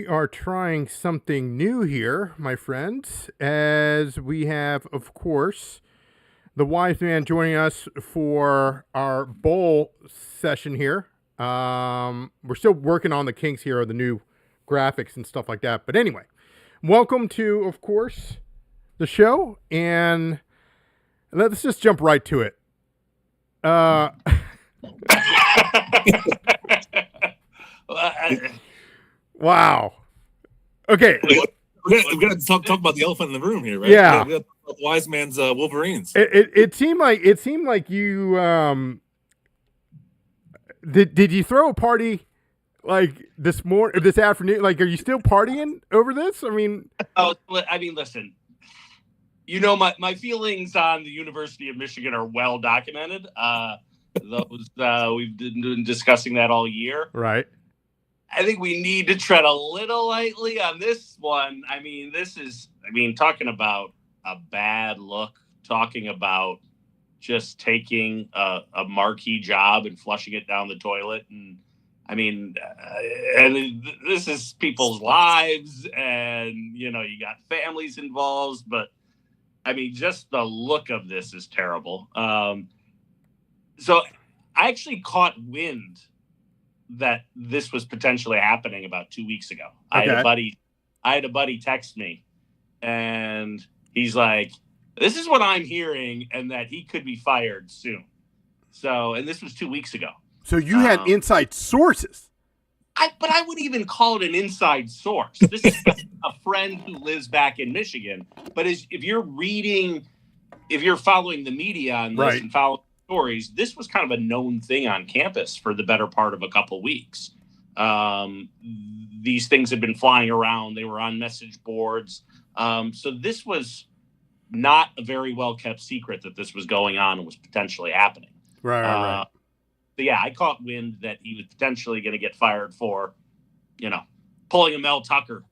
we are trying something new here, my friends, as we have, of course, the wise man joining us for our bowl session here. We're still working on the kinks here of the new graphics and stuff like that. But anyway, welcome to, of course, the show, and let's just jump right to it. Wow. Okay. We're gonna talk about the elephant in the room here, right? Yeah. We got the wise man's Wolverines. It seemed like you did you throw a party like this afternoon? Like, are you still partying over this? I mean, listen. You know, my feelings on the University of Michigan are well documented. We've been discussing that all year. Right. I think we need to tread a little lightly on this one. I mean, talking about a bad look, talking about just taking a marquee job and flushing it down the toilet. And this is people's lives, and, you got families involved, but just the look of this is terrible. So I actually caught wind that this was potentially happening about 2 weeks ago. Okay. I had a buddy text me, and he's like, "This is what I'm hearing," and that he could be fired soon. So, and this was 2 weeks ago. So you had inside sources. But I wouldn't even call it an inside source. This is a friend who lives back in Michigan. But if you're following the media on this, right, and following stories, this was kind of a known thing on campus for the better part of a couple weeks. These things had been flying around. They were on message boards. So this was not a very well-kept secret that this was going on and was potentially happening. Right. So yeah, I caught wind that he was potentially going to get fired for, pulling a Mel Tucker.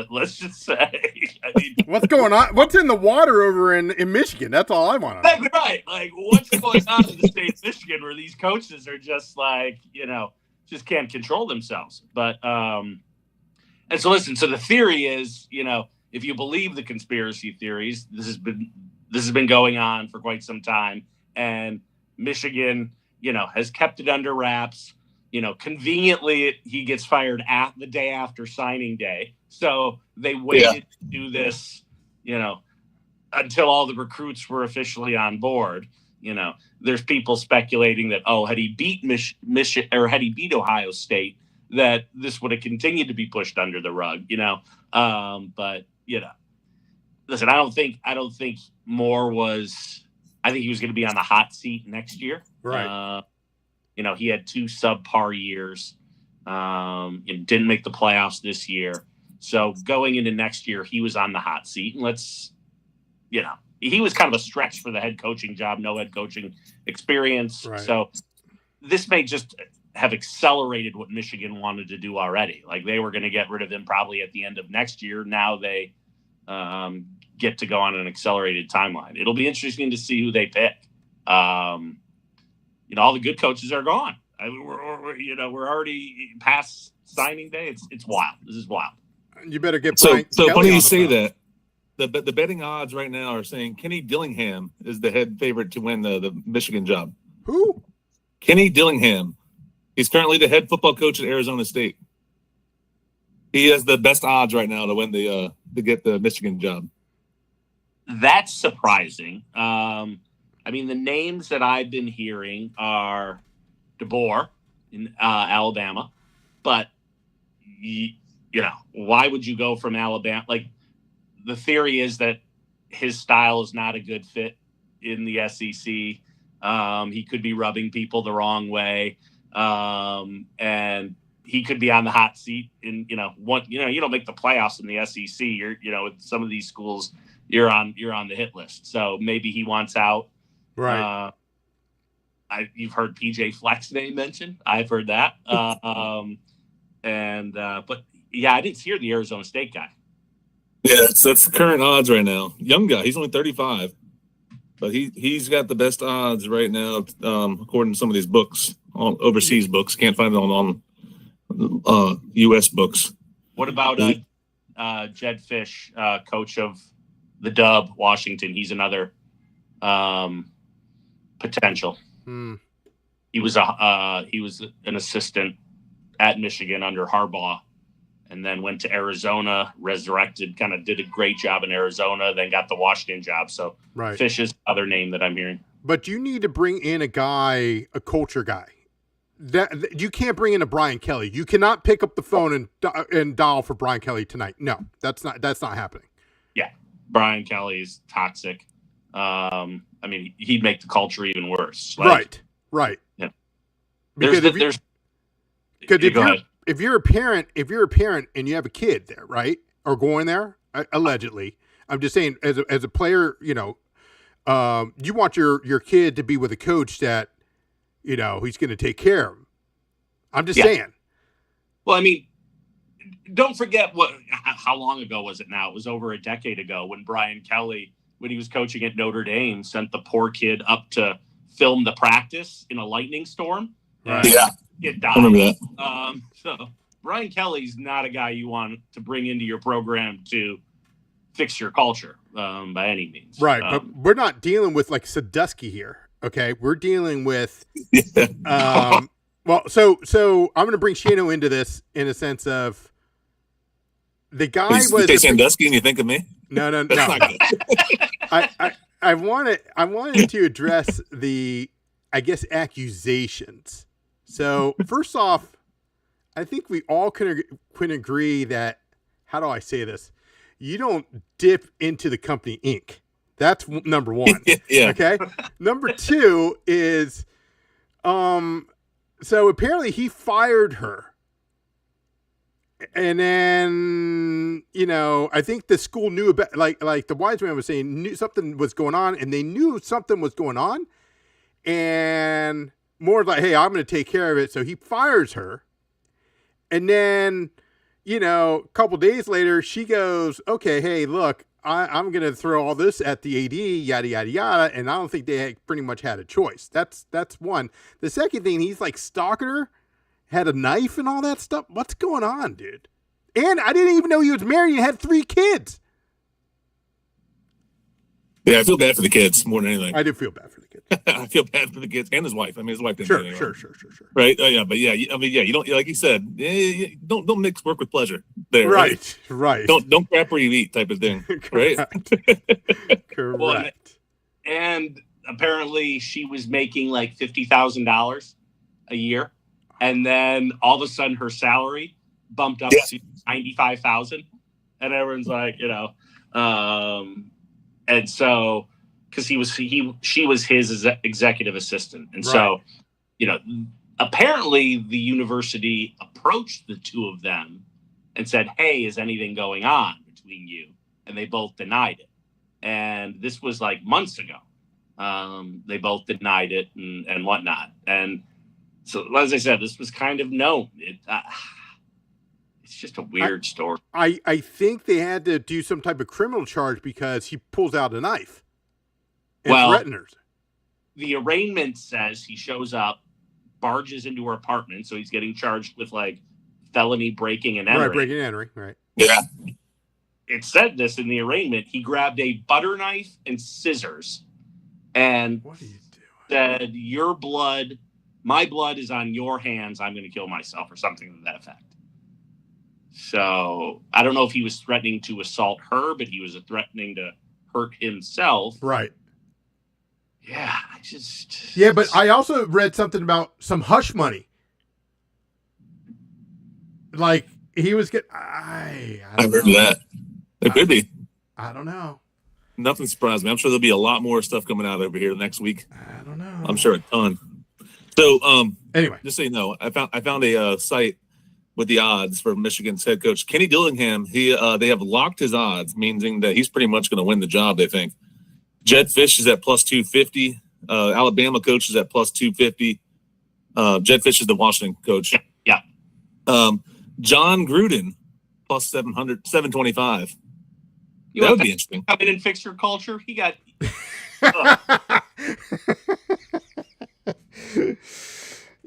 Let's just say. What's going on? What's in the water over in Michigan? That's all I want to know. Right. Like, what's going on in the state of Michigan where these coaches are just like, just can't control themselves. But, and so listen, so the theory is, if you believe the conspiracy theories, this has been going on for quite some time, and Michigan, has kept it under wraps. Conveniently, he gets fired the day after signing day. So they waited to do this, until all the recruits were officially on board. There's people speculating that, had he beat Michigan or had he beat Ohio State, that this would have continued to be pushed under the rug. But listen, I don't think Moore was. I think he was going to be on the hot seat next year. Right. He had 2 subpar years. And didn't make the playoffs this year. So going into next year, he was on the hot seat. And he was kind of a stretch for the head coaching job, no head coaching experience. Right. So this may just have accelerated what Michigan wanted to do already. Like, they were going to get rid of him probably at the end of next year. Now they get to go on an accelerated timeline. It'll be interesting to see who they pick. All the good coaches are gone. We're already past signing day. It's wild. This is wild. You better get so funny you say that. The betting odds right now are saying Kenny Dillingham is the head favorite to win the Michigan job. Who? Kenny Dillingham. He's currently the head football coach at Arizona State. He has the best odds right now to win to get the Michigan job. That's surprising. The names that I've been hearing are DeBoer in Alabama, but why would you go from Alabama? Like, the theory is that his style is not a good fit in the SEC. He could be rubbing people the wrong way, and he could be on the hot seat. And you don't make the playoffs in the SEC. You're with some of these schools, you're on the hit list. So maybe he wants out. Right. You've heard PJ Fleck's name mentioned. I've heard that. But yeah, I didn't hear the Arizona State guy. Yeah, that's the current odds right now. Young guy, he's only 35, but he's got the best odds right now, according to some of these books, overseas books. Can't find it on U.S. books. What about Jed Fish, coach of the Dub, Washington? He's another potential. He was an assistant at Michigan under Harbaugh, and then went to Arizona, resurrected, kind of did a great job in Arizona, then got the Washington job. So Fish is another name that I'm hearing. But you need to bring in a culture guy. That you can't bring in a Brian Kelly. You cannot pick up the phone and dial for Brian Kelly tonight. No, that's not happening. Yeah, Brian Kelly's toxic. I mean, he'd make the culture even worse. Right. Yeah. Because if you're a parent and you have a kid there, right, or going there, allegedly, I'm just saying, as a player, you want your kid to be with a coach that, he's going to take care of him. I'm just saying. Well, I mean, don't forget how long ago was it now? It was over a decade ago when Brian Kelly, when he was coaching at Notre Dame, sent the poor kid up to film the practice in a lightning storm. Yeah. It died. I remember that. So Brian Kelly's not a guy you want to bring into your program to fix your culture by any means. Right. But we're not dealing with like Sadusky here. Okay. We're dealing with, well, so I'm going to bring Shano into this in a sense of the guy you say Sandusky and you think of me? No. That's not good. I wanted to address the, I guess, accusations. So first off, I think we all can agree that, how do I say this? You don't dip into the company ink. That's number one. Yeah. Okay. Number two is, so apparently he fired her. And then, I think the school knew about, like the wise man was saying, knew something was going on, and they knew something was going on. And more like, hey, I'm going to take care of it. So he fires her. And then, a couple days later, she goes, okay, hey, look, I'm going to throw all this at the AD, yada, yada, yada. And I don't think they pretty much had a choice. That's one. The second thing, he's like stalking her, had a knife and all that stuff. What's going on, dude? And I didn't even know he was married and had 3 kids. Yeah, I feel bad for the kids more than anything. I do feel bad for the kids. I feel bad for the kids and his wife. I mean, his wife didn't do anything. Sure. Right? Yeah, but yeah, I mean, yeah, you don't, like you said, don't mix work with pleasure. There, right. Don't crap where you eat, type of thing. Right? Correct. Well, and apparently, she was making like $50,000 a year, and then all of a sudden, her salary bumped up to $95,000, and everyone's like, and so. Because she was his executive assistant, and so, apparently the university approached the two of them and said, "Hey, is anything going on between you?" And they both denied it. And this was like months ago. They both denied it and whatnot. And so, as I said, this was kind of known. It's just a weird story. I think they had to do some type of criminal charge because he pulls out a knife. And threateners. The arraignment says he shows up, barges into her apartment, so he's getting charged with like felony breaking and entering. Right, breaking and entering, right. Yeah. It said this in the arraignment. He grabbed a butter knife and scissors and what are you doing? Said, my blood is on your hands. I'm going to kill myself, or something to that effect. So I don't know if he was threatening to assault her, but he was threatening to hurt himself. Right. Yeah, but I also read something about some hush money. Like he was getting. I heard that. There could be. I don't know. Nothing surprised me. I'm sure there'll be a lot more stuff coming out over here next week. I don't know. I'm sure a ton. So anyway, just so you know, I found a site with the odds for Michigan's head coach Kenny Dillingham. They have locked his odds, meaning that he's pretty much going to win the job. They think. Jed Fish is at plus 250. Alabama coach is at plus 250. Jed Fish is the Washington coach. Yeah. John Gruden plus 725. That would be interesting. Come in and fix your culture. He got.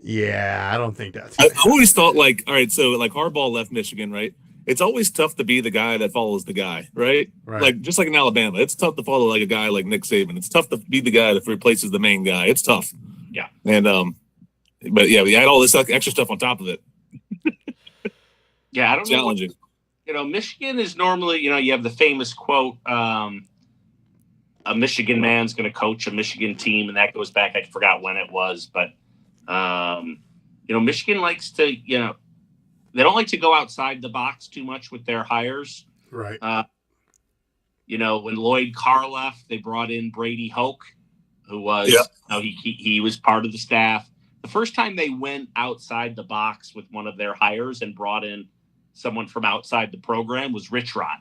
Yeah, I don't think that's. I always thought like, all right, so like Harbaugh left Michigan, right? It's always tough to be the guy that follows the guy, right? Right. Like just like in Alabama, it's tough to follow like a guy like Nick Saban. It's tough to be the guy that replaces the main guy. It's tough. Yeah. And but yeah, we had all this extra stuff on top of it. Yeah, I don't know. Challenging. Michigan is normally, you have the famous quote, a Michigan man's going to coach a Michigan team, and that goes back, I forgot when it was, but, Michigan likes to, they don't like to go outside the box too much with their hires. Right. When Lloyd Carr left, they brought in Brady Hoke, who was, he was part of the staff. The first time they went outside the box with one of their hires and brought in someone from outside the program was Rich Rod.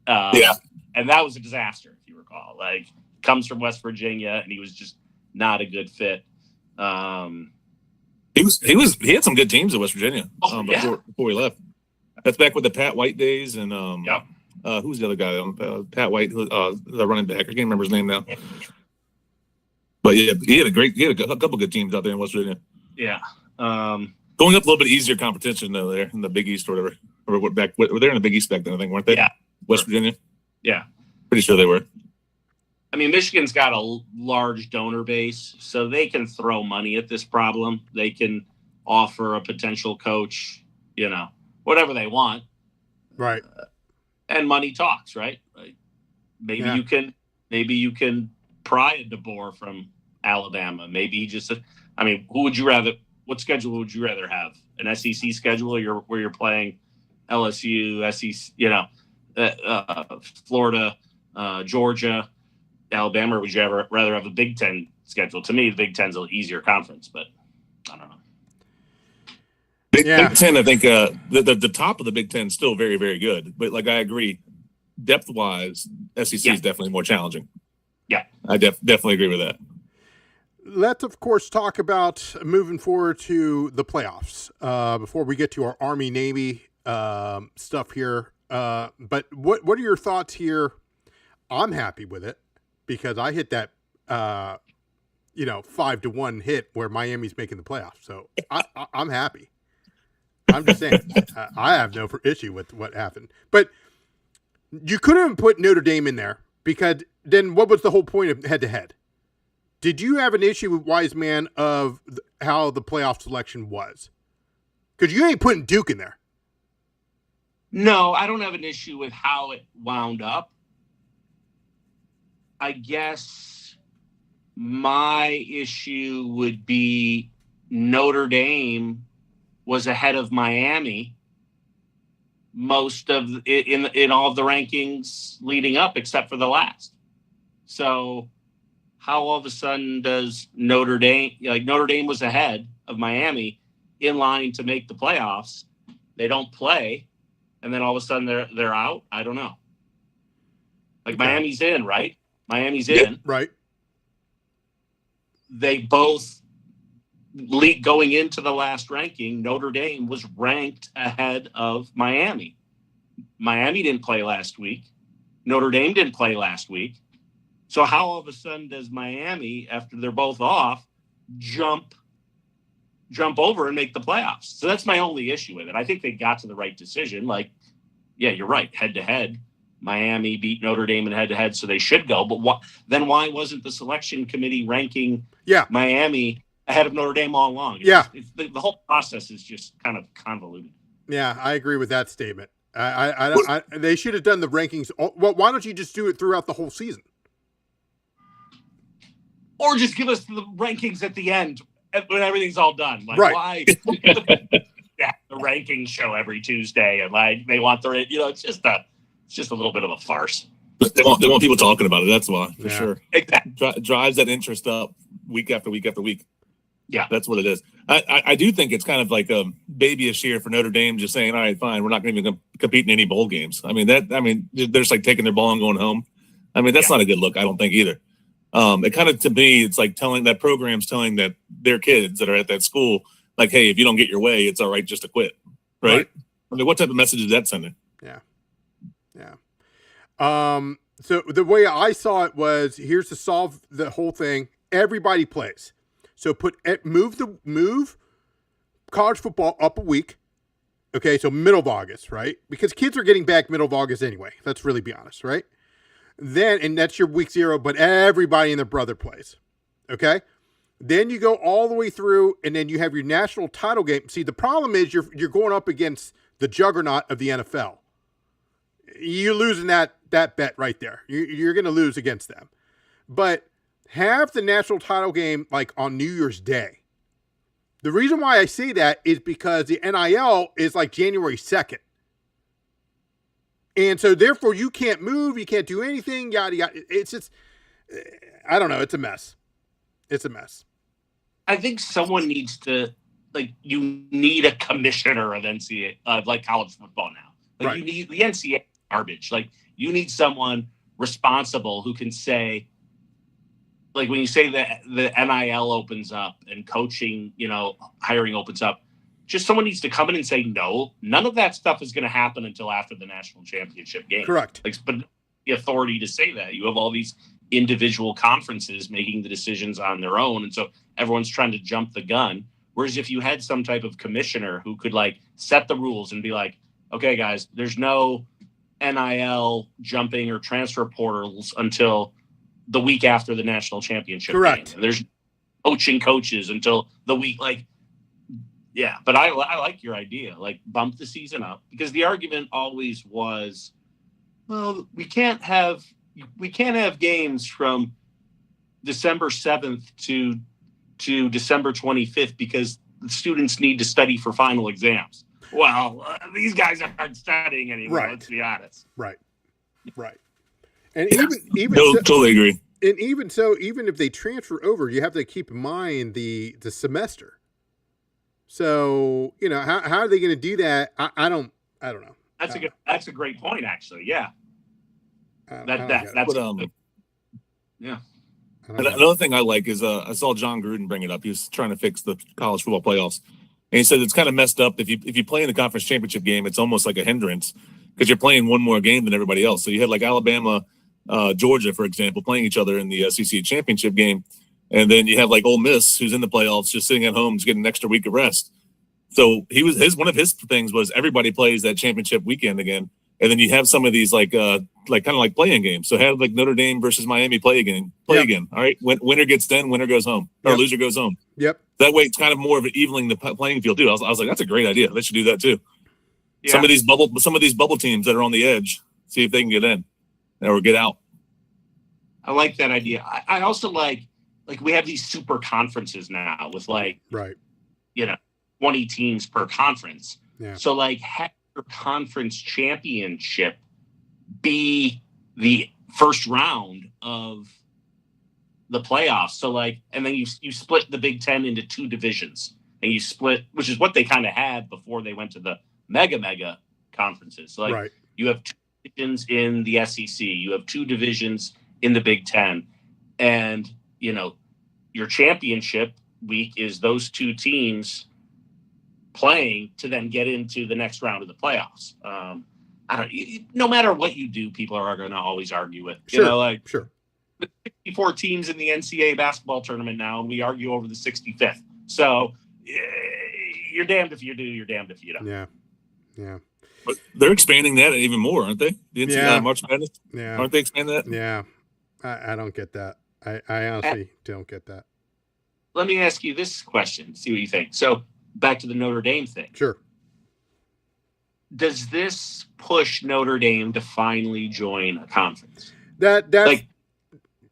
And that was a disaster, if you recall. Like, comes from West Virginia, and he was just not a good fit. He had some good teams at West Virginia before he left. That's back with the Pat White days, and who's the other guy? Pat White, the running back. I can't remember his name now. But yeah, he had a couple good teams out there in West Virginia. Yeah. Going up a little bit easier competition though there in the Big East or whatever. Or were they in the Big East back then? I think, weren't they? Yeah. West Virginia. Yeah. Pretty sure they were. I mean, Michigan's got a large donor base, so they can throw money at this problem. They can offer a potential coach, whatever they want. Right. And money talks, right? Like, maybe you can pry a DeBoer from Alabama. Maybe what schedule would you rather have? An SEC schedule where you're playing LSU, SEC, Florida, Georgia, Alabama, or would you rather have a Big Ten schedule? To me, the Big Ten's an easier conference, but I don't know. Big Ten, I think the top of the Big Ten is still very, very good. But like I agree, depth-wise, SEC is definitely more challenging. Yeah. I definitely agree with that. Let's, of course, talk about moving forward to the playoffs before we get to our Army-Navy stuff here. But what are your thoughts here? I'm happy with it because I hit that 5-1 hit where Miami's making the playoffs. So I'm happy. I'm just saying I have no issue with what happened. But you couldn't put Notre Dame in there because then what was the whole point of head-to-head? Did you have an issue with Wiseman of how the playoff selection was? Because you ain't putting Duke in there. No, I don't have an issue with how it wound up. I guess my issue would be Notre Dame was ahead of Miami most of in all of the rankings leading up, except for the last. So how all of a sudden does Notre Dame was ahead of Miami in line to make the playoffs? They don't play, and then all of a sudden they're out. I don't know. Like Miami's in, right? Miami's in. Right. They both going into the last ranking, Notre Dame was ranked ahead of Miami. Miami didn't play last week. Notre Dame didn't play last week. So how all of a sudden does Miami, after they're both off, jump over and make the playoffs? So that's my only issue with it. I think they got to the right decision. Like, yeah, you're right. Head to head, Miami beat Notre Dame in head to head, so they should go. But then why wasn't the selection committee ranking Miami ahead of Notre Dame all along? The whole process is just kind of convoluted. Yeah, I agree with that statement. They should have done the rankings. Well, why don't you just do it throughout the whole season? Or just give us the rankings at the end when everything's all done. Like, why? The rankings show every Tuesday, and like they want it's just a little bit of a farce. They want people talking about it. That's why, for sure. Exactly. Drives that interest up week after week after week. Yeah, that's what it is. I do think it's kind of like a babyish year for Notre Dame, just saying, all right, fine, we're not going to even compete in any bowl games. They're just like taking their ball and going home. That's not a good look. I don't think either. It kind of, to me, it's like telling that their kids that are at that school, like, hey, if you don't get your way, it's all right just to quit. Right? What type of message is that sending? Yeah. So the way I saw it was, here's to solve the whole thing. Everybody plays. So move college football up a week. Okay, so middle of August, right? Because kids are getting back middle of August anyway. Let's really be honest, right? Then, and that's your week 0, but everybody and their brother plays. Okay? Then you go all the way through, and then you have your national title game. See, the problem is you're going up against the juggernaut of the NFL. You're losing that bet right there. You're going to lose against them. But have the national title game like on New Year's Day. The reason why I say that is because the NIL is like January 2nd. And so therefore you can't move, you can't do anything, yada, yada. It's just, I don't know. It's a mess. It's a mess. I think someone needs to, like, you need a commissioner of NCAA, like college football now. Like, right. You need the NCAA garbage. Like, you need someone responsible who can say, like, when you say that the NIL opens up and coaching, hiring opens up, just someone needs to come in and say, no, none of that stuff is going to happen until after the national championship game. Correct. Like, but the authority to say that. You have all these individual conferences making the decisions on their own. And so everyone's trying to jump the gun. Whereas if you had some type of commissioner who could like set the rules and be like, okay, guys, there's no NIL jumping or transfer portals until the week after the national championship. Correct. Game. There's coaching coaches until the week, like, yeah, but I like your idea, like bump the season up, because the argument always was, well, we can't have games from December 7th to December 25th because the students need to study for final exams. Well, these guys aren't studying anymore. Right. Let's be honest. Right. And even totally agree. And even so, even if they transfer over, you have to keep in mind the semester. So, how are they going to do that? I don't know. That's a great point, actually. Yeah. Yeah. Another thing I like is I saw John Gruden bring it up. He was trying to fix the college football playoffs, and he said it's kind of messed up. If you play in the conference championship game, it's almost like a hindrance because you're playing one more game than everybody else. So you had like Alabama, Georgia, for example, playing each other in the SEC championship game. And then you have like Ole Miss, who's in the playoffs, just sitting at home, just getting an extra week of rest. So one of his things was everybody plays that championship weekend again, and then you have some of these like kind of like playing games. So have like Notre Dame versus Miami play again. All right, winner gets 10, winner goes home, or loser goes home. Yep. That way, it's kind of more of an evening the playing field too. I was like, that's a great idea. They should do that too. Yeah. Some of these bubble teams that are on the edge, see if they can get in or get out. I like that idea. I also like we have these super conferences now with like, right, 20 teams per conference. Yeah. So like have your conference championship be the first round of the playoffs. So like, and then you split the Big Ten into 2 divisions, and you split, which is what they kind of had before they went to the mega conferences. So like right. You have 2 divisions in the SEC, you have 2 divisions in the Big Ten, and your championship week is those 2 teams playing to then get into the next round of the playoffs. No matter what you do, people are going to always argue with, sure. 64 teams in the NCAA basketball tournament now, and we argue over the 65th. So you're damned if you do, you're damned if you don't. Yeah. But they're expanding that even more, aren't they? The NCAA March Madness? Yeah. Aren't they expanding that? Yeah. I don't get that. I honestly don't get that. Let me ask you this question, see what you think. So back to the Notre Dame thing. Sure. Does this push Notre Dame to finally join a conference? That's like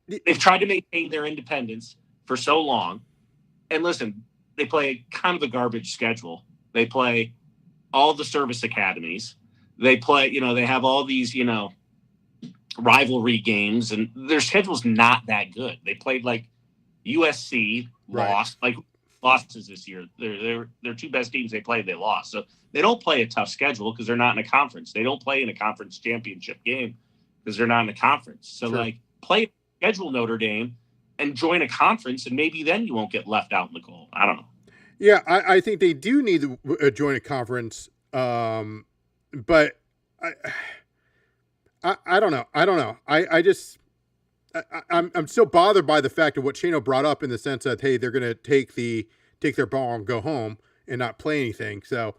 they've tried to maintain their independence for so long. And listen, they play kind of a garbage schedule. They play all the service academies. They play, they have all these, rivalry games, and their schedule's not that good. They played like USC, lost, like losses this year. Their 2 best teams they played, they lost. So they don't play a tough schedule because they're not in a conference. They don't play in a conference championship game because they're not in a conference. So sure. Play schedule Notre Dame and join a conference, and maybe then you won't get left out in the cold. I don't know. Yeah, I think they do need to join a conference, but I don't know. I'm still bothered by the fact of what Shano brought up in the sense that, hey, they're going to take their ball and go home. and not play anything. So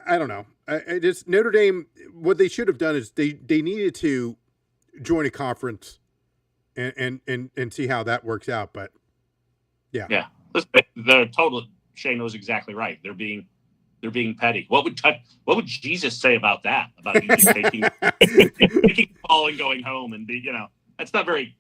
I don't know. I just Notre Dame. What they should have done is they needed to join a conference and see how that works out. But yeah, they're total. Shane knows exactly right. They're being petty. What would Jesus say about that? About you just taking the ball and going home and that's not very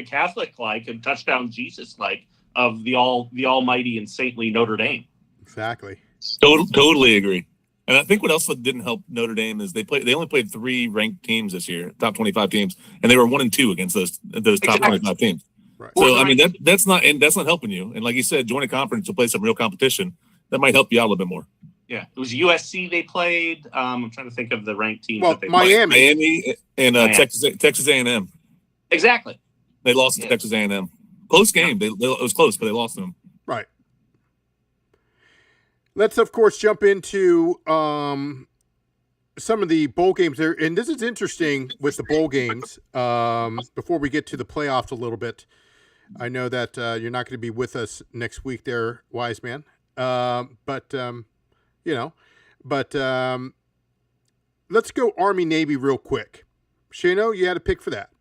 Catholic like and touchdown Jesus like of the almighty and saintly Notre Dame. Exactly. Totally agree. And I think what else didn't help Notre Dame is they only played 3 ranked teams this year, top 25 teams, and they were 1-2 against those top 25 teams. Right. So I mean that's not helping you. And like you said, join a conference to play some real competition. That might help you out a little bit more. Yeah, it was USC they played. I'm trying to think of the ranked teams that they Miami. played. Miami and Texas A&M. Exactly. They lost to Texas A&M. Close game. It was close, but they lost to them. Right. Let's, of course, jump into some of the bowl games there. And this is interesting with the bowl games. Before we get to the playoffs a little bit, I know that you're not going to be with us next week there, Wise Man. But let's go Army-Navy real quick. Shano, you had a pick for that.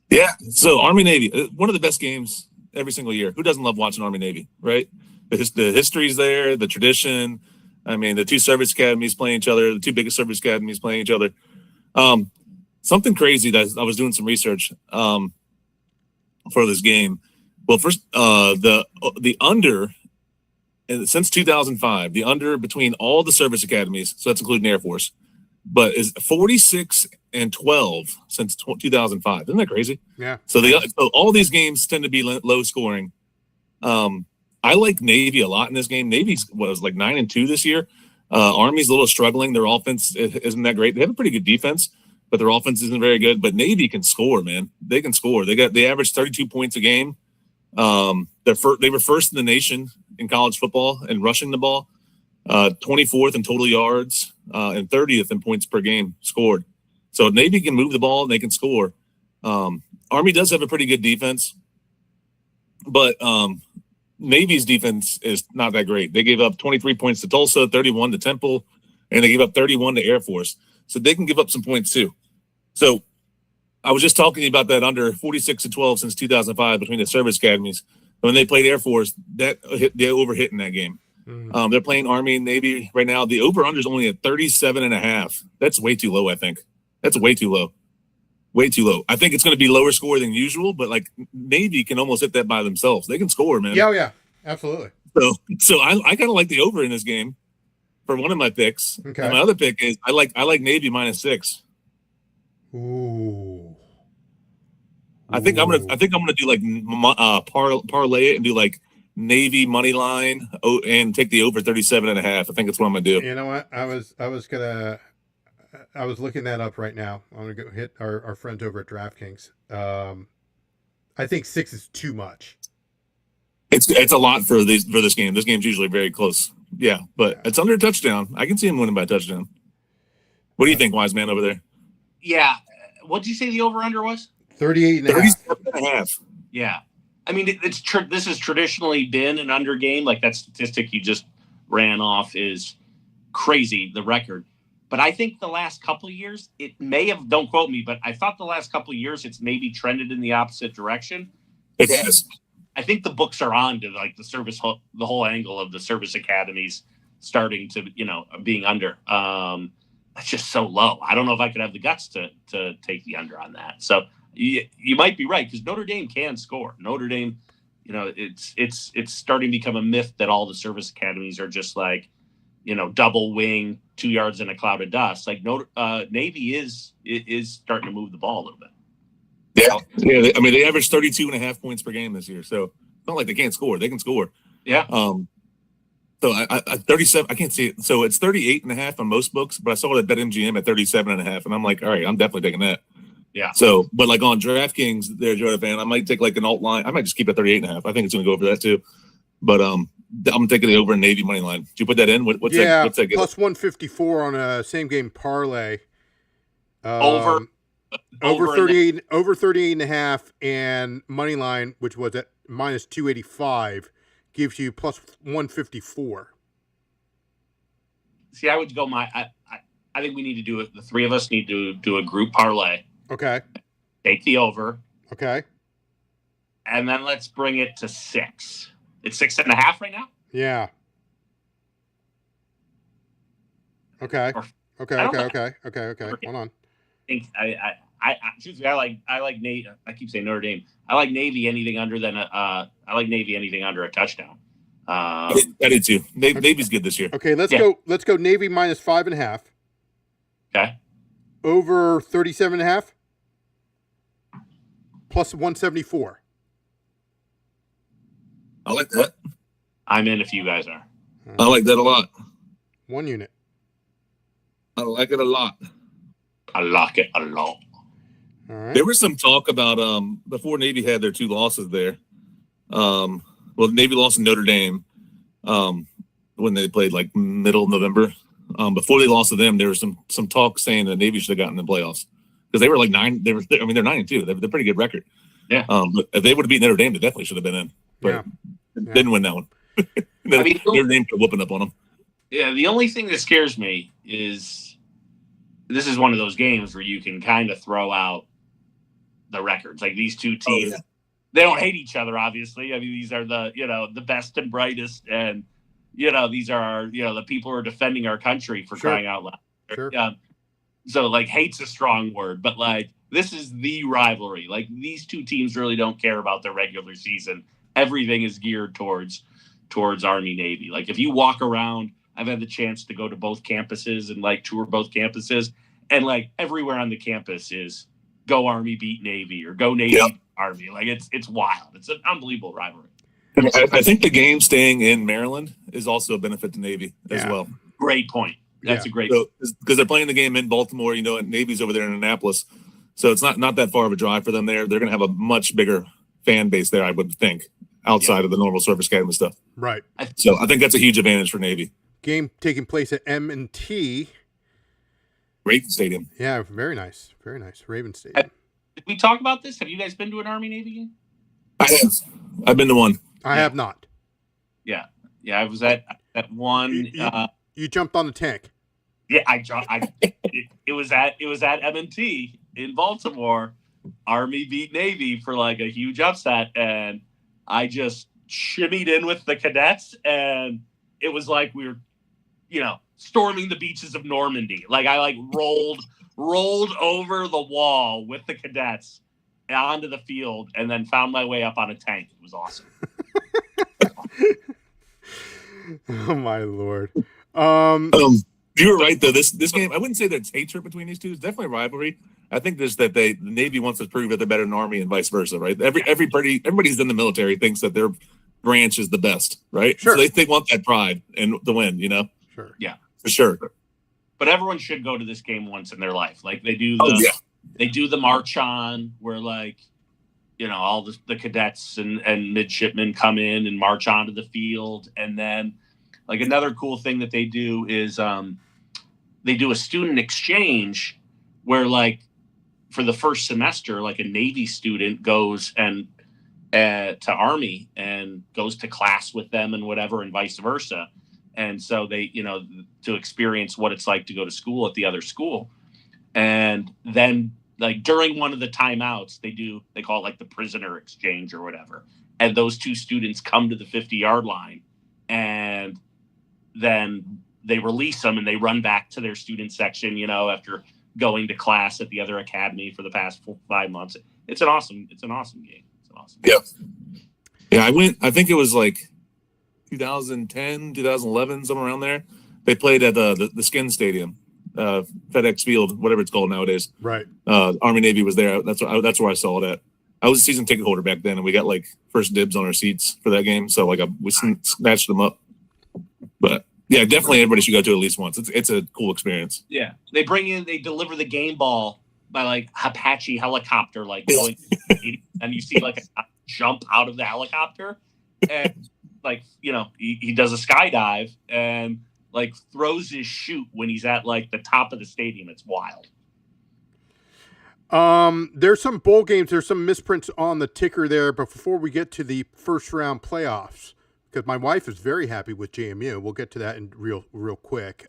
Yeah. So Army-Navy, one of the best games every single year. Who doesn't love watching Army-Navy, right? The history's there, the tradition. I mean, the 2 service academies playing each other, the 2 biggest service academies playing each other. Something crazy that I was doing some research for this game. Well, first, the under, and since 2005, the under between all the service academies, so that's including Air Force, but is 46-12 since 2005. Isn't that crazy? Yeah. So all these games tend to be low scoring. I like Navy a lot in this game. Navy was like 9-2 this year. Army's a little struggling. Their offense isn't that great. They have a pretty good defense, but their offense isn't very good. But Navy can score, man. They can score. They average 32 points a game. They were first in the nation in college football in rushing the ball, 24th in total yards, and 30th in points per game scored. So Navy can move the ball and they can score. Army does have a pretty good defense, but Navy's defense is not that great. They gave up 23 points to Tulsa, 31 to Temple, and they gave up 31 to Air Force. So they can give up some points too. So I was just talking to you about that under 46-12 since 2005 between the service academies. When they played Air Force, they overhit in that game. Mm-hmm. They're playing Army and Navy right now. The over-under is only at 37.5. That's way too low, I think. That's way too low. Way too low. I think it's going to be lower score than usual, but like Navy can almost hit that by themselves. They can score, man. Yeah, absolutely. So I kind of like the over in this game for one of my picks. Okay. And my other pick is I like Navy -6. Ooh. I think I'm gonna do like parlay it and do like Navy money line and take the over 37.5. I think that's what I'm gonna do. You know what? I was looking that up right now. I'm gonna go hit our friends over at DraftKings. I think 6 is too much. It's a lot for this game. This game's usually very close. Yeah, but it's under a touchdown. I can see him winning by a touchdown. What do you think, Wise Man over there? Yeah. What did you say the over-under was? 38.5. Yeah. I mean, this has traditionally been an under game. Like that statistic you just ran off is crazy, the record. But I think the last couple of years, it may have, don't quote me, but I thought the last couple of years it's maybe trended in the opposite direction. It has. I think the books are on to like the whole angle of the service academies starting to, being under. That's just so low. I don't know if I could have the guts to take the under on that. So you might be right because Notre Dame can score. Notre Dame, it's starting to become a myth that all the service academies are just like, double wing, 2 yards in a cloud of dust. Like Navy is starting to move the ball a little bit. Yeah. I mean, they averaged 32.5 points per game this year. So it's not like they can't score. They can score. Yeah. So I 37. I can't see it. So it's 38.5 on most books, but I saw it at BetMGM at 37.5, and I'm like, all right, I'm definitely taking that. Yeah. So, but like on DraftKings, there, JoeDaFan, I might take like an alt line. I might just keep it at 38.5. I think it's going to go over that too. But I'm taking it over in Navy money line. Did you put that in? What's that plus 154 on a same game parlay. Over 38.5 and money line, which was at -285, gives you plus 154. See, I would go I think we need to do it. The three of us need to do a group parlay. Okay. Take the over. Okay. And then let's bring it to 6. It's 6.5 right now? Yeah. Okay. Okay. Hold on. Truthfully, I like Navy. I keep saying Notre Dame. I like Navy anything under a touchdown. I did too. Navy's good this year. Okay, let's go Navy minus 5.5. Okay. Over 37.5. Plus 174. I like that. I'm in if you guys are. I like that a lot. 1 unit. I like it a lot. I like it a lot. All right. There was some talk about before Navy had their 2 losses there. Well, Navy lost to Notre Dame when they played like middle of November. Before they lost to them, there was some talk saying that Navy should have gotten in the playoffs because they were like 9. They're 9-2. They're a pretty good record. Yeah. But if they would have beaten Notre Dame, they definitely should have been in. But didn't win that one. Notre Dame kept whooping up on them. Yeah. The only thing that scares me is this is one of those games where you can kind of throw out the records. Like these two teams, they don't hate each other, obviously. I mean, these are the best and brightest, and these are the people who are defending our country for crying out loud. Sure. So like hate's a strong word, but like this is the rivalry. Like these two teams really don't care about their regular season. Everything is geared towards Army Navy. Like if you walk around, I've had the chance to go to both campuses and like tour both campuses, and like everywhere on the campus is go Army beat Navy or go Navy beat Army. Like it's wild. It's an unbelievable rivalry. I think the game staying in Maryland is also a benefit to Navy as well. Great point. That's a great point. Because they're playing the game in Baltimore, and Navy's over there in Annapolis. So it's not that far of a drive for them there. They're going to have a much bigger fan base there, I would think, outside of the normal Surface Academy stuff. Right. So I think that's a huge advantage for Navy. Game taking place at M&T. Raven Stadium. Yeah, very nice. Very nice. Raven Stadium. Did we talk about this? Have you guys been to an Army Navy game? I have. I've been to one. I have not. Yeah. I was at one. You jumped on the tank. Yeah, I jumped. It was at M&T in Baltimore. Army beat Navy for like a huge upset, and I just shimmied in with the cadets, and it was like we were, storming the beaches of Normandy. Like I like rolled over the wall with the cadets onto the field, and then found my way up on a tank. It was awesome. Oh my Lord. You were right though. This game, I wouldn't say there's hatred between these two. It's definitely a rivalry. I think there's that the Navy wants to prove that they're better than Army and vice versa, right? Everybody's in the military thinks that their branch is the best, right? Sure. So they want that pride and the win, Sure. Yeah. For sure. But everyone should go to this game once in their life. Like they do they do the march on where like, all the cadets and midshipmen come in and march onto the field. And then like another cool thing that they do is they do a student exchange where like for the first semester, like a Navy student goes and to Army and goes to class with them and whatever, and vice versa. And so they, to experience what it's like to go to school at the other school. And then like during one of the timeouts, they call it like the prisoner exchange or whatever. And those two students come to the 50-yard line, and then they release them and they run back to their student section, after going to class at the other academy for the past 5 months. It's an awesome game. It's an awesome game. Yeah. I went, I think it was like 2010, 2011, somewhere around there. They played at the Skin Stadium, FedEx Field, whatever it's called nowadays. Right. Army Navy was there. That's where I saw it at. I was a season ticket holder back then, and we got like first dibs on our seats for that game. So like we snatched them up. But yeah, definitely everybody should go to at least once. It's a cool experience. Yeah, they deliver the game ball by like Apache helicopter, like going, and you see like a jump out of the helicopter, and like he does a skydive and like throws his chute when he's at like the top of the stadium. It's wild. There's some bowl games. There's some misprints on the ticker there, but before we get to the first round playoffs, because my wife is very happy with JMU. We'll get to that in real quick.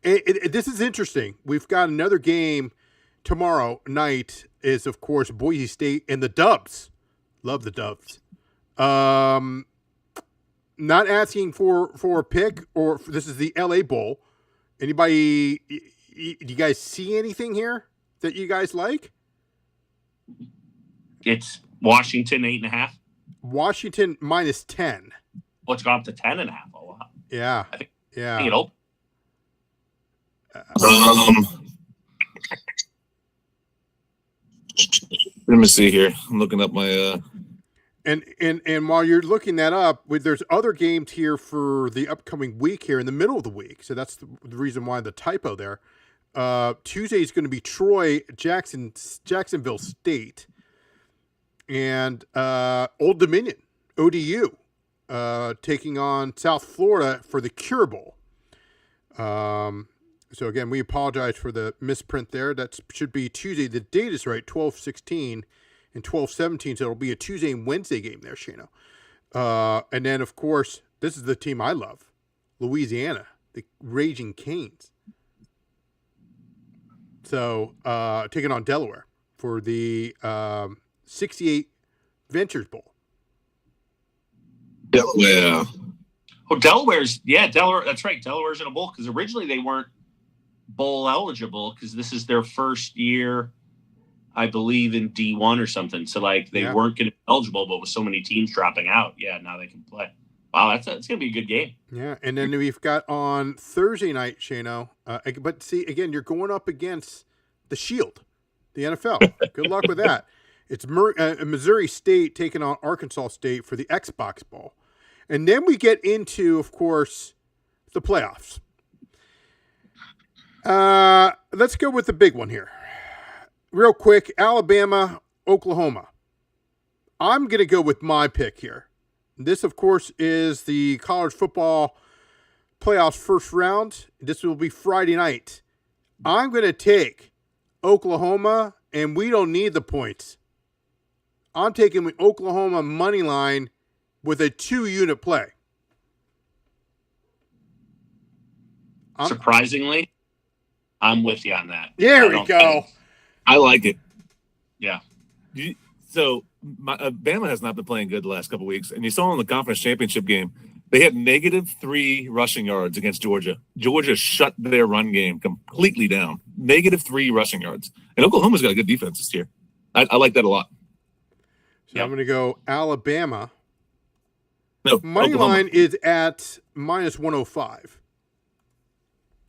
This is interesting. We've got another game tomorrow night. Is of course Boise State and the Dubs. Love the Dubs. Not asking for a pick, or this is the LA Bowl. Anybody? Do you guys see anything here that you guys like? It's Washington 8.5. Washington -10. Well, it's gone up to 10.5. A lot. Yeah. I think Yeah. it'll. Let me see here. I'm looking up my. And while you're looking that up, there's other games here for the upcoming week here in the middle of the week. So that's the reason why the typo there. Tuesday is going to be Jacksonville State, and Old Dominion ODU taking on South Florida for the Cure Bowl. So again, we apologize for the misprint there. That should be Tuesday. The date is right, 12/16 and 12/17. So it'll be a Tuesday and Wednesday game there, Shano. And then of course, this is the team I love, Louisiana, the Raging Canes. So taking on Delaware for the 68 Ventures Bowl. Delaware. Oh, Delaware. That's right. Delaware's in a bowl because originally they weren't bowl eligible because this is their first year, I believe, in D1 or something. So like they weren't going to be eligible, but with so many teams dropping out, now they can play. Wow, it's going to be a good game. Yeah, and then we've got on Thursday night, Shano. But see, again, you're going up against the Shield, the NFL. Good luck with that. It's Missouri State taking on Arkansas State for the Xbox Bowl. And then we get into, of course, the playoffs. Let's go with the big one here. Real quick, Alabama, Oklahoma. I'm going to go with my pick here. This, of course, is the college football playoffs first round. This will be Friday night. I'm going to take Oklahoma, and we don't need the points. I'm taking the Oklahoma money line with a 2-unit play. Surprisingly, I'm with you on that. There we go. I like it. Yeah. So Bama has not been playing good the last couple of weeks, and you saw in the conference championship game, they had -3 rushing yards against Georgia. Georgia shut their run game completely down. -3 rushing yards. And Oklahoma's got a good defense this year. I like that a lot. So I'm going to go Alabama. No, money line is at -105.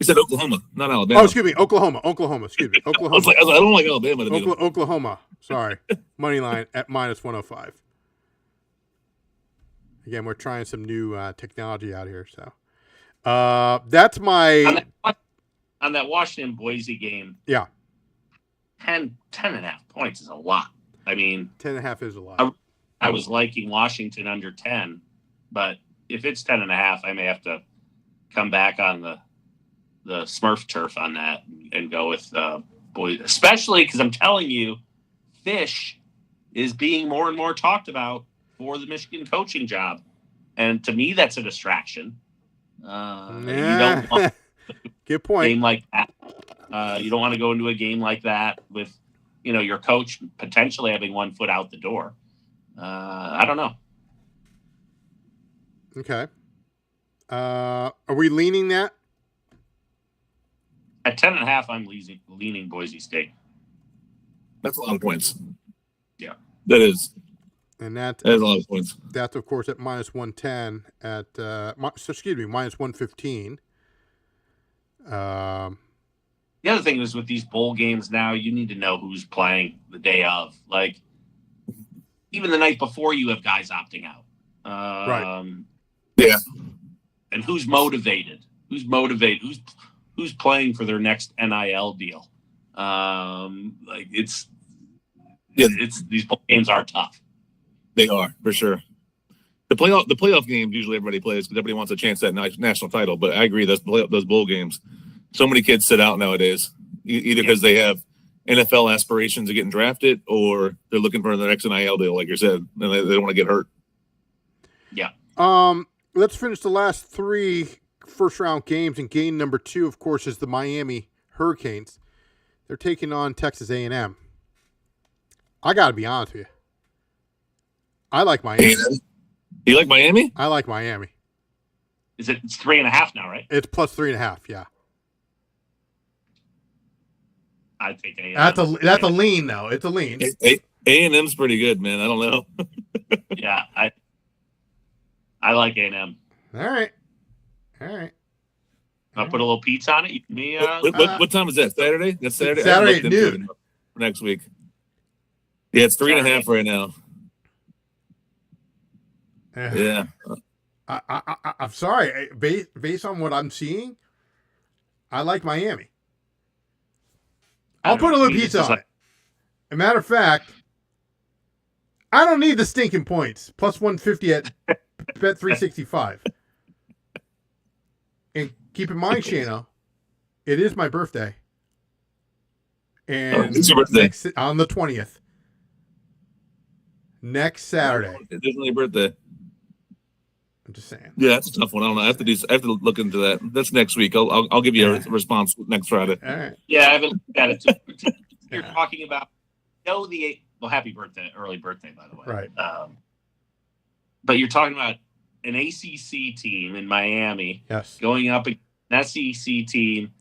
You said Oklahoma, not Alabama. Oh, excuse me, Oklahoma. Excuse me, Oklahoma. I was like, I don't like Alabama to beat them. Oklahoma. Sorry, money line at -105. Again, we're trying some new technology out here, so that's my on that Washington Boise game. Yeah, 10.5 points is a lot. I mean, 10.5 is a lot. I was liking Washington under 10, but if it's 10.5, I may have to come back on the Smurf turf on that and go with Boise, especially because I'm telling you, Fish is being more and more talked about for the Michigan coaching job, and to me, that's a distraction. You don't want good point. A game like that. You don't want to go into a game like that with, your coach potentially having one foot out the door. I don't know. Okay. Are we leaning that? At 10.5, I'm leaning Boise State. That's a lot of points. Yeah. That is. And that is a lot of points. That's, of course, at -110 at, -115. The other thing is with these bowl games now, you need to know who's playing the day of. Like, even the night before, you have guys opting out. Right. Yeah. And who's motivated? Who's playing for their next NIL deal? It's these bowl games are tough. They are, for sure. The playoff games usually everybody plays because everybody wants a chance at that national title. But I agree, those bowl games, so many kids sit out nowadays, either because they have NFL aspirations of getting drafted or they're looking for the next NIL deal, like you said, and they don't want to get hurt. Yeah. Let's finish the last 3 first-round games, and game number 2, of course, is the Miami Hurricanes. They're taking on Texas A&M. I got to be honest with you. I like Miami. You like Miami? I like Miami. It's 3.5 now, right? It's plus 3.5. Yeah. I'd take A&M. That's a lean though. It's a lean. A&M's pretty good, man. I don't know. Yeah, I like A&M. All right. I'll put a little pizza on it. You can be, what time is that? Saturday? That's Saturday. Saturday at noon for next week. Yeah, it's 3.5 right now. Yeah. I'm sorry. Based on what I'm seeing, I like Miami. I'll put a little pizza on it. As a matter of fact, I don't need the stinking points. Plus 150 at Bet 365. And keep in mind, Shano, it is my birthday. And it's your birthday. On the 20th. Next Saturday. It isn't your birthday. I'm just saying. Yeah, that's a tough one. I don't know. I have to look into that. That's next week. I'll give you a response next Friday. All right. Yeah, I haven't got it. You're talking about happy birthday, early birthday, by the way. Right. But you're talking about an ACC team in Miami, yes, going up against an SEC team.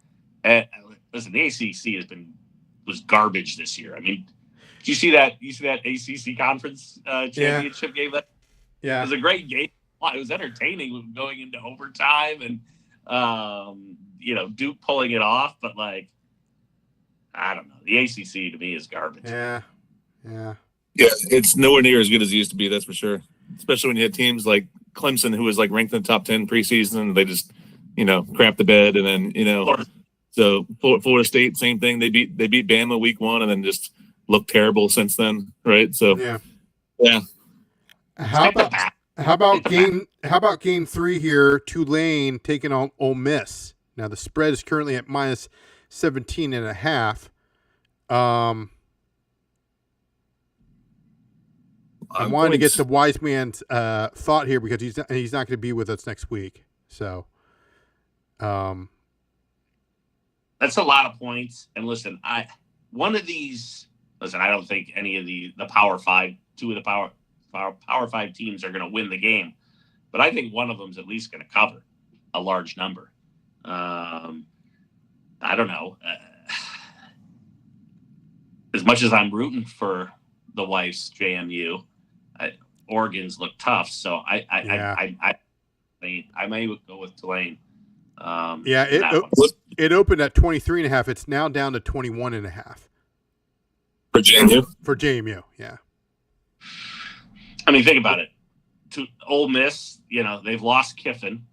Listen, the ACC was garbage this year. I mean, did you see that? You see that ACC conference championship game? Yeah, it was a great game. It was entertaining going into overtime and Duke pulling it off. But I don't know. The ACC to me is garbage. Yeah. It's nowhere near as good as it used to be. That's for sure. Especially when you had teams like Clemson, who was ranked in the top 10 preseason. They just, crap the bed, and then so Florida State, same thing. They beat Bama week 1, and then just looked terrible since then, right? So yeah. How about game 3 here? Tulane taking on Ole Miss. Now the spread is currently at minus 17.5. I wanted to get the wise man's thought here because he's not going to be with us next week. So, that's a lot of points. And listen, I don't think any of the Power 5, 2 of the Power 5 teams are going to win the game, but I think one of them is at least going to cover a large number. I don't know. As much as I'm rooting for the wife's JMU, Oregon's look tough, so I may go with Tulane. It opened at 23.5. It's now down to 21.5 for JMU. For JMU, yeah. I mean, think about it. To Ole Miss, they've lost Kiffin.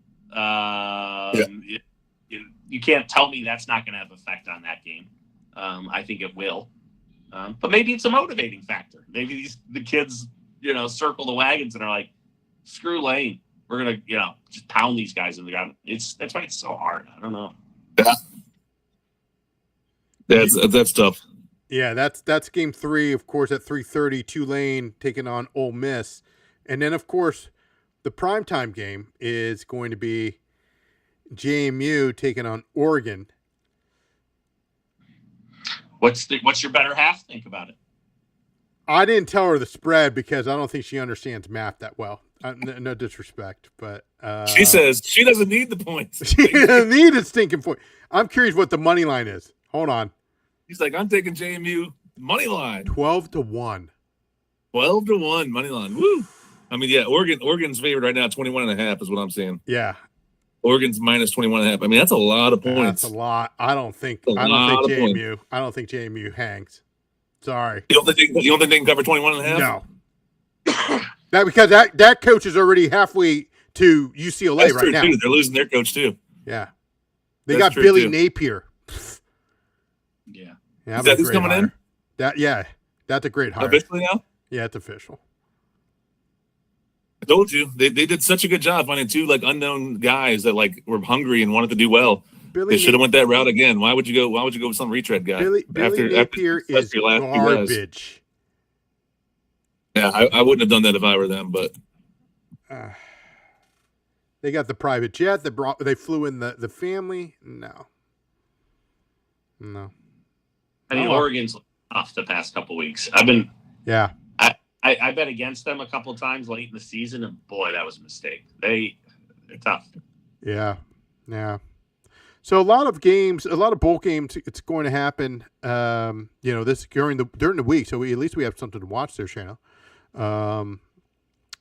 You can't tell me that's not going to have effect on that game. I think it will. But maybe it's a motivating factor. Maybe the kids, circle the wagons and are like, screw Lane. We're going to, just pound these guys in the ground. That's why it's so hard. I don't know. Yeah. That's tough. Yeah, that's game 3, of course, at 3:30, Tulane taking on Ole Miss. And then, of course, the primetime game is going to be JMU taking on Oregon. What's your better half think about it? I didn't tell her the spread because I don't think she understands math that well. No disrespect, but she says she doesn't need the points. She doesn't need a stinking point. I'm curious what the money line is. Hold on. He's like, I'm taking JMU money line. 12-1. 12-1 money line. Woo! I mean, yeah, Oregon's favored right now, 21.5 is what I'm seeing. Yeah. Oregon's minus 21.5. I mean, that's a lot of points. That's a lot. I don't think JMU hangs. Sorry. You don't think they can cover 21.5? No. Because that coach is already halfway to UCLA that's right true now. Too. They're losing their coach too. Yeah. They got Billy Napier. Yeah. Is that who's coming in? That's a great hire. Officially now? Yeah, it's official. I told you they did such a good job finding 2 unknown guys that were hungry and wanted to do well. They should have went that route again. Why would you go with some retread guy? Billy Napier is garbage. Yeah, I wouldn't have done that if I were them, but They got the private jet. They flew in the family. No. I mean, Oregon's tough the past couple weeks. Yeah. I bet against them a couple of times late in the season, and boy, that was a mistake. They're tough. Yeah. So a lot of bowl games. It's going to happen. This during the week. So at least we have something to watch there, Shano. And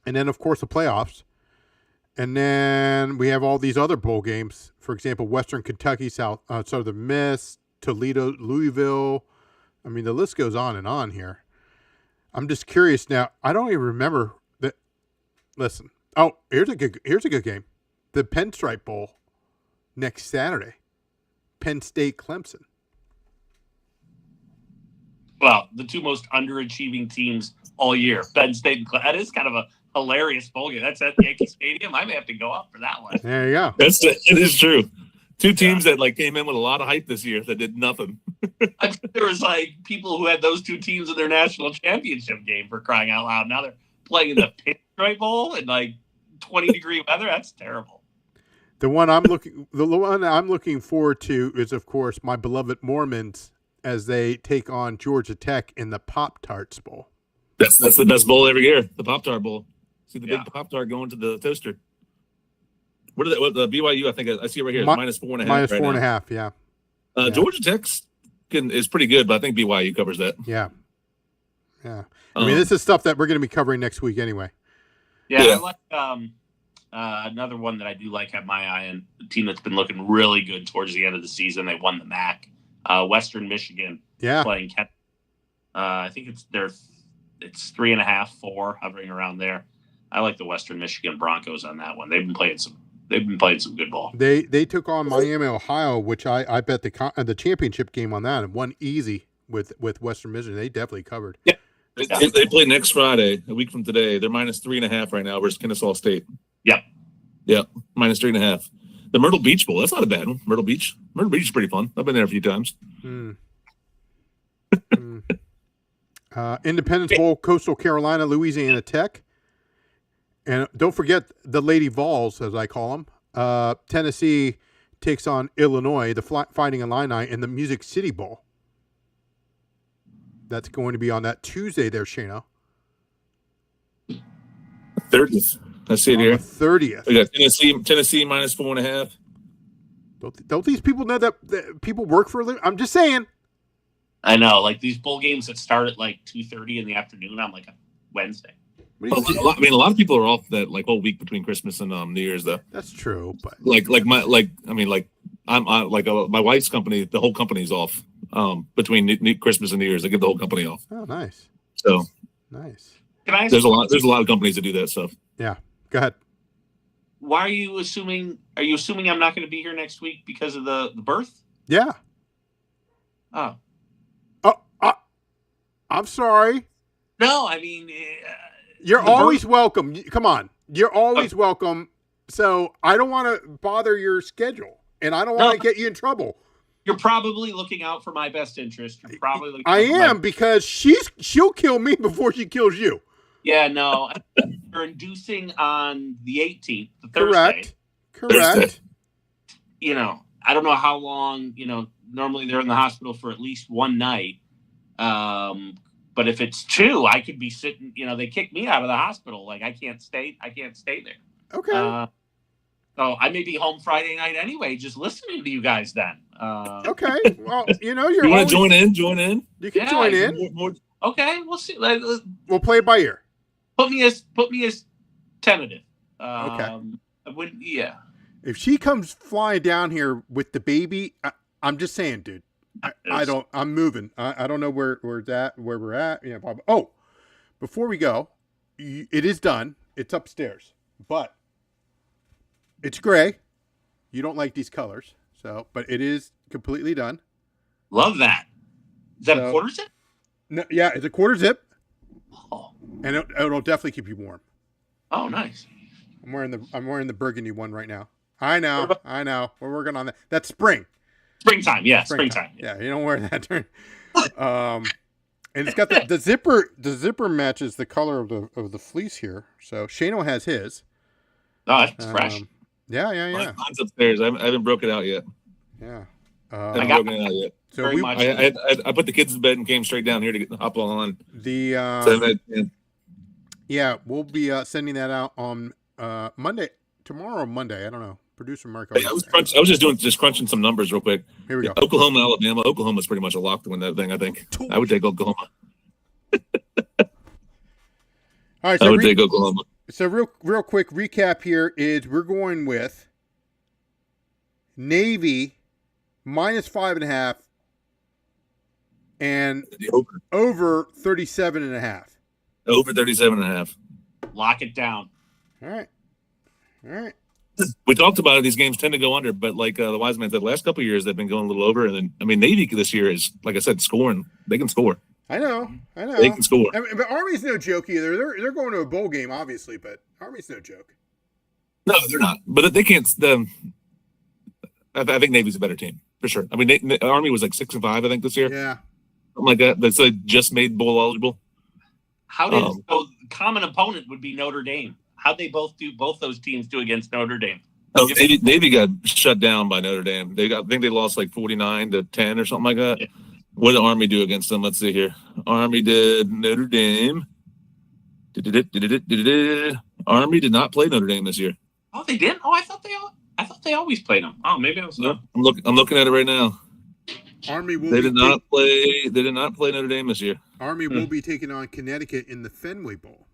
then of course the playoffs, and then we have all these other bowl games. For example, Western Kentucky, Southern Miss, Toledo, Louisville. I mean, the list goes on and on here. I'm just curious now. I don't even remember that. Listen. Oh, here's a good game. The Pinstripe Bowl next Saturday. Penn State, Clemson. Well, the two most underachieving teams all year, Penn State and Clemson. That is kind of a hilarious bowl game. That's at Yankee Stadium. I may have to go up for that one. There you go. It is true. Two teams that came in with a lot of hype this year that did nothing. I think there was people who had those two teams in their national championship game, for crying out loud. Now they're playing in the Pinstripe Bowl in 20-degree weather. That's terrible. The one I'm looking forward to is, of course, my beloved Mormons as they take on Georgia Tech in the Pop-Tarts Bowl. That's the best bowl every year, the Pop-Tart Bowl. See the big Pop-Tart going to the toaster. What the BYU? I think I see it right here. It's -4.5. Minus 4.5. Yeah. Georgia Tech is pretty good, but I think BYU covers that. Yeah. I mean, this is stuff that we're going to be covering next week anyway. Yeah. I like another one that I do have my eye on. The team that's been looking really good towards the end of the season. They won the MAC. Western Michigan. Yeah. Playing Kent. I think it's 3.5, 4, hovering around there. I like the Western Michigan Broncos on that one. They've been playing some good ball. They took on Miami, Ohio, which I bet the championship game on that and won easy with Western Michigan. They definitely covered. Yeah. They play next Friday, a week from today. They're -3.5 right now versus Kennesaw State. Yep. -3.5. The Myrtle Beach Bowl. That's not a bad one. Myrtle Beach is pretty fun. I've been there a few times. Independence Bowl, Coastal Carolina, Louisiana Tech. And don't forget the Lady Vols, as I call them. Tennessee takes on Illinois, the Fighting Illini, in the Music City Bowl. That's going to be on that Tuesday there, Shano. 30th. I see it here. 30th. We got Tennessee -4.5. Don't these people know that people work for a living? I'm just saying. I know, these bowl games that start at 2:30 in the afternoon on a Wednesday. A lot of people are off that whole week between Christmas and New Year's though. That's true, but my wife's company, the whole company's off between Christmas and New Year's. They give the whole company off. Oh, nice. So nice. Can I? There's a lot of companies that do that stuff. Yeah, go ahead. Why are you assuming? Are you assuming I'm not going to be here next week because of the birth? Yeah. Oh. I'm sorry. No, I mean, you're always welcome. Come on, you're always welcome. So I don't want to bother your schedule, and I don't want to get you in trouble. You're probably looking out for my best interest. You're probably looking I am because she'll kill me before she kills you. Yeah, no, you're inducing on the 18th, the Thursday. Correct. I don't know how long. Normally they're in the hospital for at least one night. But if it's 2, I could be sitting. They kick me out of the hospital. I can't stay there. Okay. So I may be home Friday night anyway, just listening to you guys then. Okay. Well, you're. You want to join in? Join in. You can join in. Okay, we'll see. We'll play it by ear. Put me as tentative. Okay. I wouldn't. Yeah. If she comes flying down here with the baby, I'm just saying, dude. I'm moving. I don't know where we're at. Yeah. Probably. Oh, before we go, it is done. It's upstairs, but it's gray. You don't like these colors, but it is completely done. Love that. Is that a quarter zip? No, yeah, it's a quarter zip. Oh. And it'll definitely keep you warm. Oh, nice. I'm wearing the burgundy one right now. I know. We're working on that. That's spring. Springtime, yeah, springtime. Yeah, you don't wear that during. And it's got the zipper. The zipper matches the color of the fleece here. So Shano has his. Oh, that's fresh. Yeah. Mine's upstairs. I haven't broke it out yet. Yeah. I haven't broken it out yet. So very much. I put the kids to bed and came straight down here to hop on. We'll be sending that out on Monday, tomorrow or Monday. I don't know. Producer Mark. I was just crunching some numbers real quick. Here we go. Oklahoma, Alabama. Oklahoma's pretty much a lock to win that thing. I think I would take Oklahoma. All right, I would take Oklahoma. So real quick recap here is we're going with Navy -5.5 and over 37.5. Over 37.5. Lock it down. All right. We talked about it. These games tend to go under, but like the wise man said, last couple of years they've been going a little over. And then, I mean, Navy this year is, like I said, scoring. They can score. I know. They can score. I mean, but Army's no joke either. They're going to a bowl game, obviously, but Army's no joke. No, they're not. But they can't. I think Navy's a better team for sure. I mean, Army was like 6-5, I think, this year. Yeah, something like that. That's like just made bowl eligible. How did common opponent would be Notre Dame? How'd they both those teams do against Notre Dame? Oh, Navy got shut down by Notre Dame. I think they lost like 49-10 or something like that. Yeah. What did Army do against them? Let's see here. Army did Notre Dame. Army did not play Notre Dame this year. Oh, they didn't. Oh, I thought they always played them. Oh, maybe I was. No, I'm looking at it right now. Army will. They did not play Notre Dame this year. Army will be taking on Connecticut in the Fenway Bowl.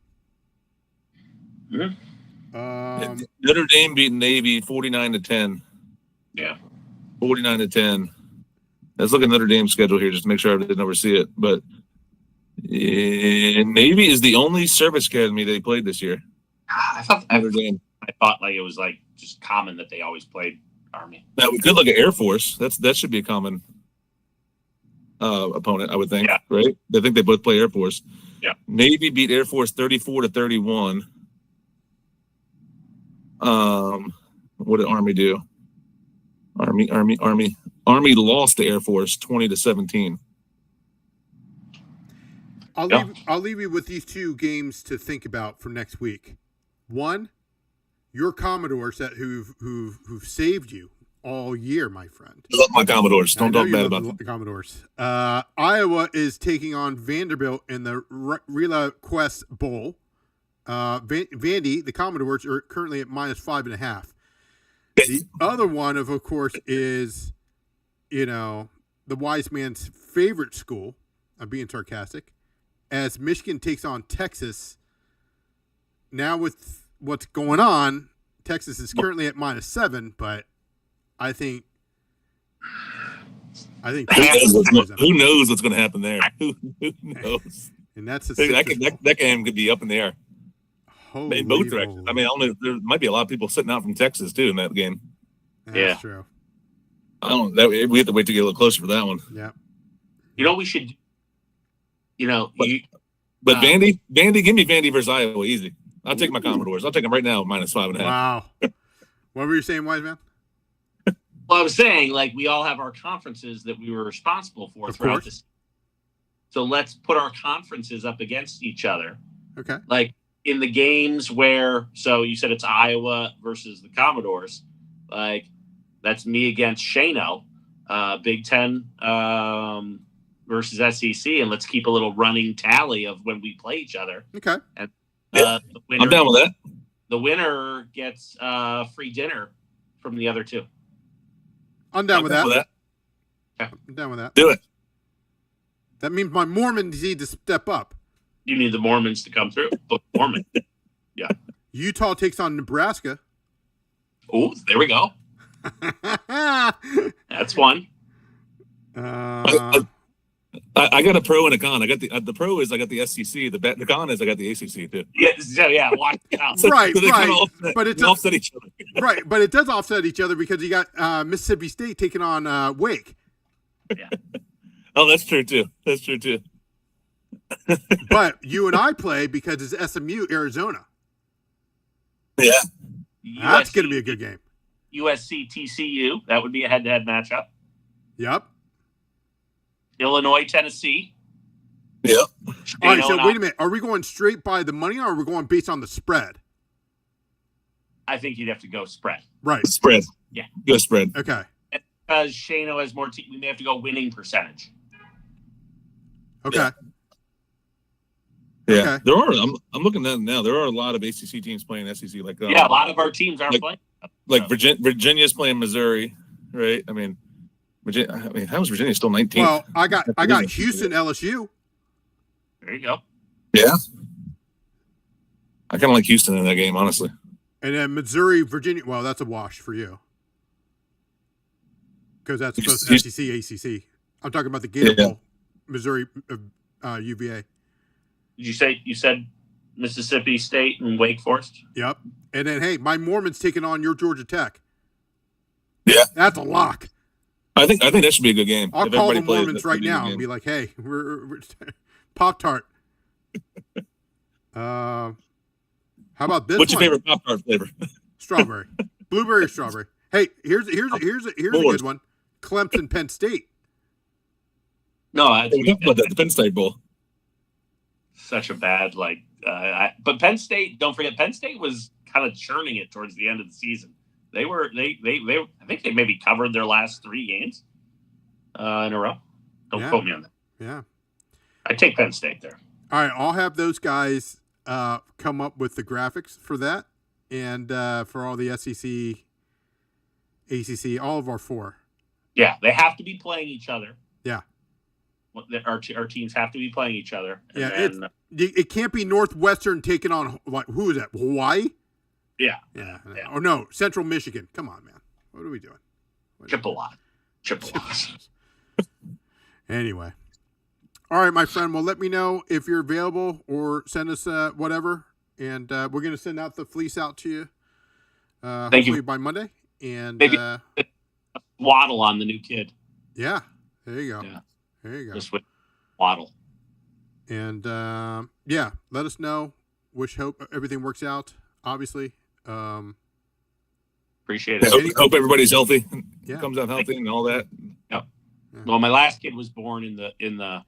Mm-hmm. Notre Dame beat Navy 49-10. Yeah, 49-10. Let's look at Notre Dame's schedule here just to make sure I didn't oversee it. But Navy is the only service academy they played this year. I thought like it was like just common that they always played Army. Now we could look at Air Force. That should be a common opponent, I would think. Yeah. Right? I think they both play Air Force. Yeah. Navy beat Air Force 34-31. What did Army do? Army lost to Air Force 20-17. I'll leave you with these two games to think about for next week. One, your Commodores who've saved you all year, my friend. I love my Commodores. Don't talk bad about them. The Commodores. Iowa is taking on Vanderbilt in the Rela Quest Bowl. Vandy, the Commodores, are currently at -5.5. The other one, of course, is, the wise man's favorite school. I'm being sarcastic. As Michigan takes on Texas. Now with what's going on, Texas is currently at -7, but I think who knows what's going to happen there? Who knows? And that's that game could be up in the air. Holy in both directions. I mean, there might be a lot of people sitting out from Texas too in that game. That's true. We have to wait to get a little closer for that one. Yeah. We should. But Vandy, give me Vandy versus Iowa easy. I'll take my Commodores. I'll take them right now -5.5. Wow. What were you saying, wise man? Well, I was saying, like, we all have our conferences that we were responsible for throughout this. So let's put our conferences up against each other. Okay. Like in the games so you said it's Iowa versus the Commodores. Like that's me against Shano, Big Ten versus SEC, and let's keep a little running tally of when we play each other. Okay. And I'm down with that. The winner gets free dinner from the other two. I'm down with that. Okay. I'm down with that. Do it. That means my Mormons need to step up. You need the Mormons to come through. Book Mormon. Yeah. Utah takes on Nebraska. Oh, there we go. That's one. I got a pro and a con. I got the pro is I got the SEC. The con is I got the ACC too. Yeah. Watch it out. Right. But it offset each other. Right, but it does offset each other because you got Mississippi State taking on Wake. Yeah. Oh, that's true too. But you and I play because it's SMU, Arizona. Yeah. That's going to be a good game. USC, TCU. That would be a head-to-head matchup. Yep. Illinois, Tennessee. Yep. All right, so wait a minute. Are we going straight by the money or are we going based on the spread? I think you'd have to go spread. Right. Spread. Yeah. Go spread. Okay. Because Shano has more we may have to go winning percentage. Okay. Yeah. Okay. There are. I'm looking at it now. There are a lot of ACC teams playing SEC. Like Yeah, a lot of our teams are playing. Like Virginia's playing Missouri, right? I mean, how is Virginia still 19th? Well, I got Houston LSU. There you go. Yeah. I kind of like Houston in that game, honestly. And then Missouri, Virginia. Well, that's a wash for you. Because that's both SEC, ACC. I'm talking about the Gator Bowl, Missouri, UVA. You said Mississippi State and Wake Forest? Yep. And then, hey, my Mormons taking on your Georgia Tech. Yeah. That's a lock. I think that should be a good game. I'll call the Mormons right now and be like, hey, we're Pop-Tart. How about this What's your one? favorite Pop-Tart flavor? Strawberry. Blueberry or strawberry. Hey, here's a good one. Clemson, Penn State. No, the Penn State Bowl. Such a bad but Penn State. Don't forget, Penn State was kind of churning it towards the end of the season. They I think they maybe covered their last 3 games in a row. Don't quote me on that. Yeah, I take Penn State there. All right, I'll have those guys come up with the graphics for that, and for all the SEC, ACC, all of our 4. Yeah, they have to be playing each other. Yeah. Our teams have to be playing each other. Yeah, it can't be Northwestern taking on, who is that, Hawaii? Yeah. Or no, Central Michigan. Come on, man. What are we doing? Chippewa. Anyway. All right, my friend. Well, let me know if you're available or send us whatever. And we're going to send out the fleece out to you. Thank you. By Monday. And maybe Waddle on the new kid. Yeah. There you go. Yeah. There you go. Just with Waddle. And let us know. Hope everything works out, obviously. Appreciate it. Hope everybody's healthy. Yeah. Comes out healthy and all that. Yeah. Well, my last kid was born in the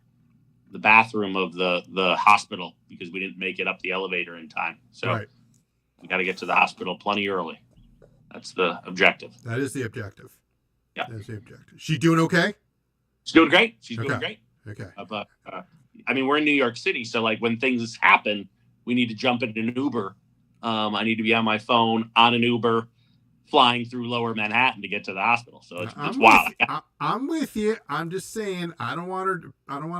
bathroom of the hospital because we didn't make it up the elevator in time. So we got to get to the hospital plenty early. That's the objective. That is the objective. Yeah. That's the objective. She doing okay? She's doing great. She's doing great. Okay. But we're in New York City, so when things happen, we need to jump into an Uber. I need to be on my phone on an Uber, flying through Lower Manhattan to get to the hospital. So it's wild. I'm with you. I'm just saying I don't want to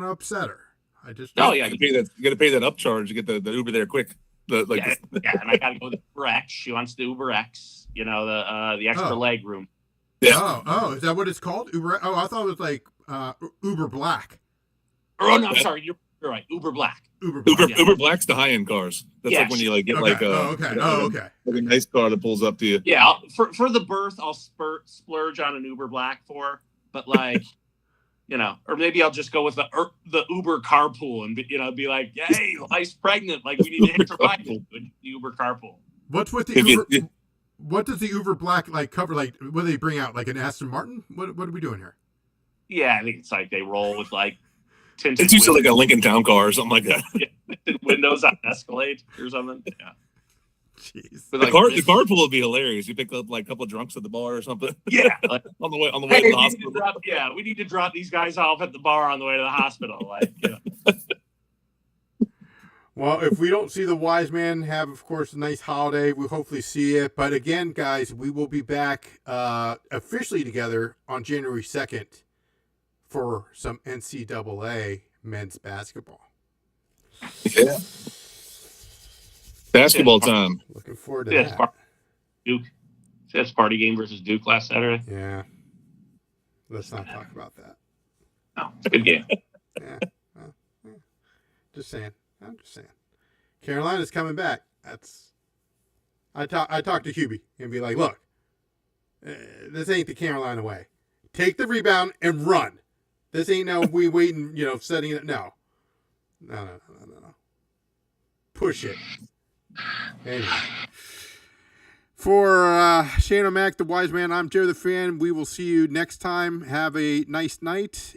upset her. I just you got to pay that upcharge to get the Uber there quick. And I got to go to Uber X. She wants the Uber X. The extra leg room. Yeah. Oh, is that what it's called? Uber? Oh, I thought it was like Uber Black. Oh no, I'm sorry. You're right. Uber Black. Uber Black's the high-end cars. That's like when you get like a nice car that pulls up to you. Yeah, for the birth, I'll splurge on an Uber Black for, but or maybe I'll just go with the Uber carpool and be like, hey, wife's pregnant, like we need to hitch a ride to the Uber carpool. What's with the Uber? What does the Uber Black cover? Like, what do they bring out? Like an Aston Martin? What are we doing here? Yeah, I think it's like they roll with tinted. It's usually like a Lincoln Town car or something like that. Tinted windows on Escalade or something. Yeah. Jeez. The carpool would be hilarious. You pick up a couple of drunks at the bar or something. Yeah. on the way to the hospital. We need to drop these guys off at the bar on the way to the hospital. Well, if we don't see the wise man, have, of course, a nice holiday. We'll hopefully see it. But again, guys, we will be back officially together on January 2nd for some NCAA men's basketball. Yeah. Basketball time. Looking forward to that. Duke. That's party game versus Duke last Saturday. Yeah. Let's not talk about that. No, it's a good game. Yeah. Just saying. I'm just saying. Carolina's coming back. I talk to Hubie and be like, look, this ain't the Carolina way. Take the rebound and run. This ain't no we waiting, setting it. No. Push it. Anyway. For Shaneomac, the wise man, I'm JoeDaFan. We will see you next time. Have a nice night